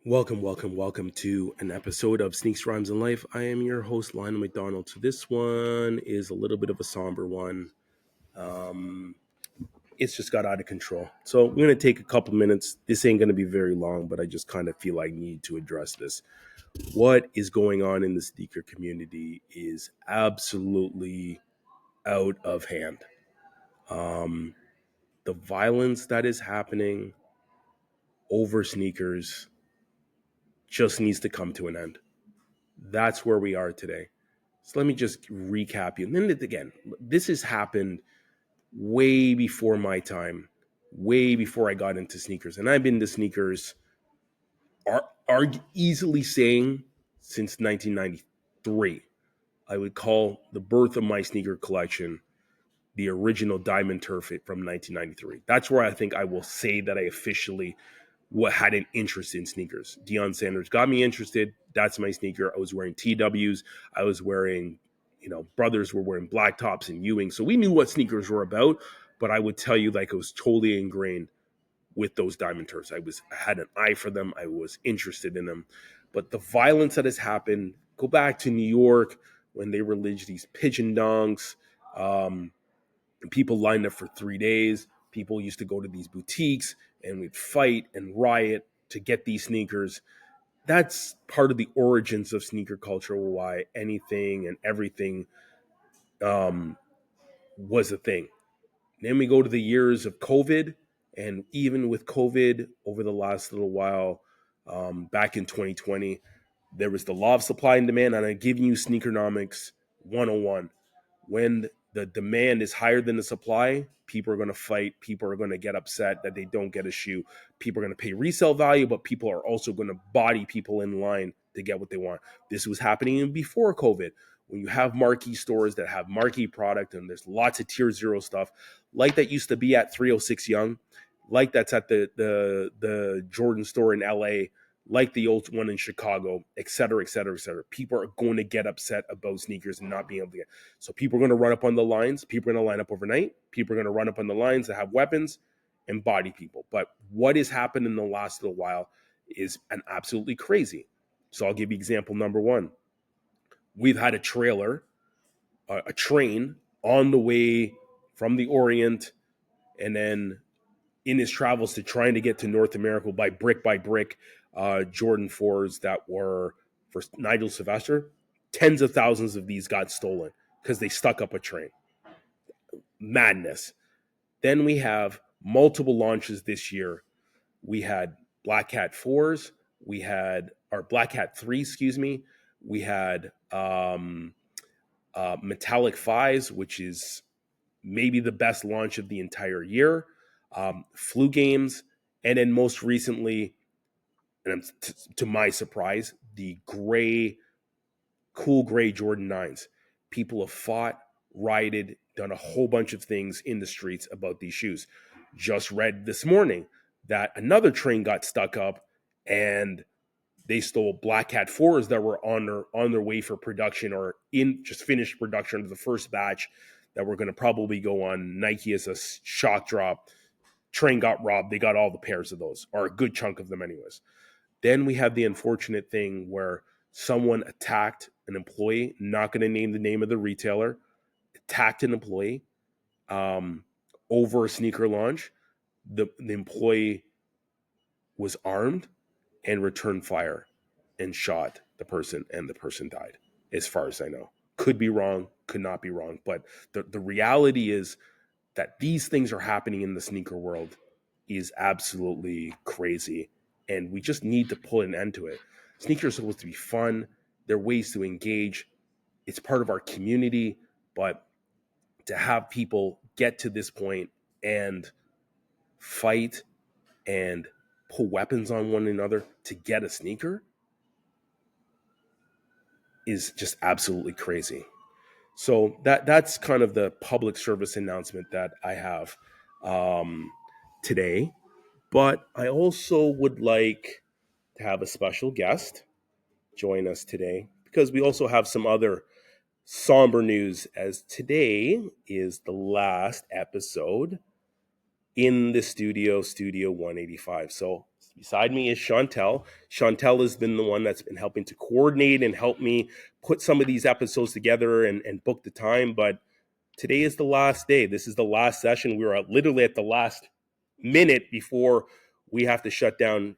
Welcome to an episode of Sneaks, Rhymes, and Life. I am your host, Lionel McDonald. So this one is a little bit of a somber one. Um, it's just got out of control. So we're going to take a couple minutes. This ain't going to be very long, but I just kind of feel I need to address this. What is going on in the sneaker community is absolutely out of hand. Um, the violence that is happening over sneakers just needs to come to an end. That's where we are today. So let me just recap you. And then again, this has happened way before my time, way before I got into sneakers. And I've been to sneakers, are easily saying since 1993. I would call the birth of my sneaker collection the original Diamond Turf from 1993. That's where I think I will say that I officially had an interest in sneakers. Deion Sanders got me interested. That's my sneaker. I was wearing TWs. I was wearing, brothers were wearing black tops and Ewing. So we knew what sneakers were about. But I would tell you, like, it was totally ingrained with those Diamond Turfs. I had an eye for them. I was interested in them. But the violence that has happened, go back to New York when they released these pigeon dongs. And people lined up for 3 days. People used to go to these boutiques and we'd fight and riot to get these sneakers. That's part of the origins of sneaker culture, why anything and everything um, was a thing. Then we go to the years of COVID, and even with COVID over the last little while, back in 2020, there was the law of supply and demand, and I'm giving you Sneakernomics 101. When the demand is higher than the supply, people are going to fight. People are going to get upset that they don't get a shoe. People are going to pay resale value, but people are also going to body people in line to get what they want. This was happening before COVID. When you have marquee stores that have marquee product and there's lots of tier zero stuff, like that used to be at 306 Young, like that's at the Jordan store in LA, like the old one in Chicago, et cetera, et cetera, et cetera. People are going to get upset about sneakers and not being able to get. So people are going to run up on the lines. People are going to line up overnight. People are going to run up on the lines that have weapons and body people. But what has happened in the last little while is an absolutely crazy. So I'll give you example number one. We've had a trailer, a train on the way from the Orient, and then in his travels to trying to get to North America by brick, Jordan 4s that were for Nigel Sylvester. Tens of thousands of these got stolen because they stuck up a train. Madness. Then we have multiple launches this year. We had Black Hat 4s. We had our Black Hat 3, excuse me. We had Metallic 5s, which is maybe the best launch of the entire year. Flu games, and then most recently, and to my surprise, the cool gray Jordan 9s. People have fought, rioted, done a whole bunch of things in the streets about these shoes. Just read this morning that another train got stuck up and they stole Black Hat 4s that were on their way for production or in just finished production of the first batch that were going to probably go on Nike as a shock drop. Train got robbed. They got all the pairs of those, or a good chunk of them anyways. Then we have the unfortunate thing where someone attacked an employee, not going to name the name of the retailer, attacked an employee over a sneaker launch. The employee was armed and returned fire and shot the person, and the person died, as far as I know. Could be wrong, could not be wrong. But the reality is that these things are happening in the sneaker world is absolutely crazy. And we just need to put an end to it. Sneakers are supposed to be fun. They're ways to engage. It's part of our community. But to have people get to this point and fight and pull weapons on one another to get a sneaker is just absolutely crazy. So that's kind of the public service announcement that I have today. But I also would like to have a special guest join us today because we also have some other somber news, as today is the last episode in the studio 185. So Beside me is Chantel. Chantel has been the one that's been helping to coordinate and help me put some of these episodes together and book the time. But today is the last day. This is the last session. We were literally at the last minute before we have to shut down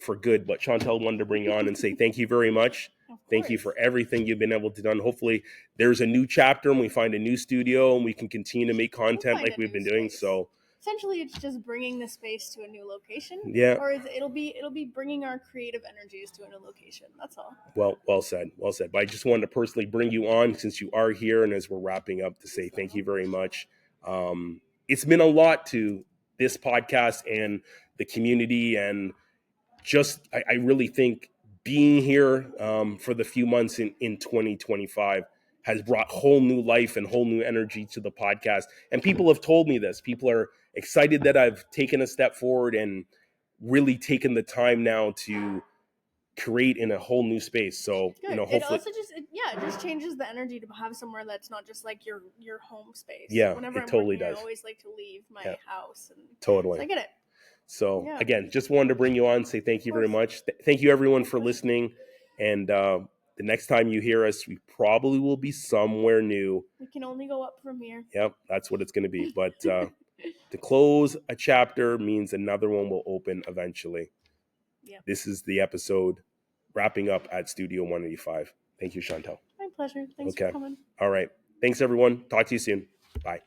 for good. But Chantel wanted to bring you on and say thank you very much. Thank you for everything you've been able to do. Hopefully there's a new chapter and we find a new studio and we can continue to make content like we've been doing. So essentially it's just bringing the space to a new location. Yeah. Or it'll be bringing our creative energies to a new location. That's all. Well said. But I just wanted to personally bring you on since you are here, and as we're wrapping up, to say thank you very much. It's been a lot to this podcast and the community, and just I really think being here for the few months in 2025 has brought whole new life and whole new energy to the podcast. And people have told me this. People are excited that I've taken a step forward and really taken the time now to create in a whole new space. So Good. hopefully it also it just changes the energy to have somewhere that's not just like your home space. Yeah, whenever it I'm totally working, does. I always like to leave my house. And Totally. so I get it. So again, just wanted to bring you on, say thank you very much. Thank you everyone for listening. And the next time you hear us, we probably will be somewhere new. We can only go up from here. Yep, that's what it's going to be. But to close a chapter means another one will open eventually. Yeah. This is the episode wrapping up at Studio 185. Thank you, Chantel. My pleasure. Thanks for coming. All right. Thanks, everyone. Talk to you soon. Bye.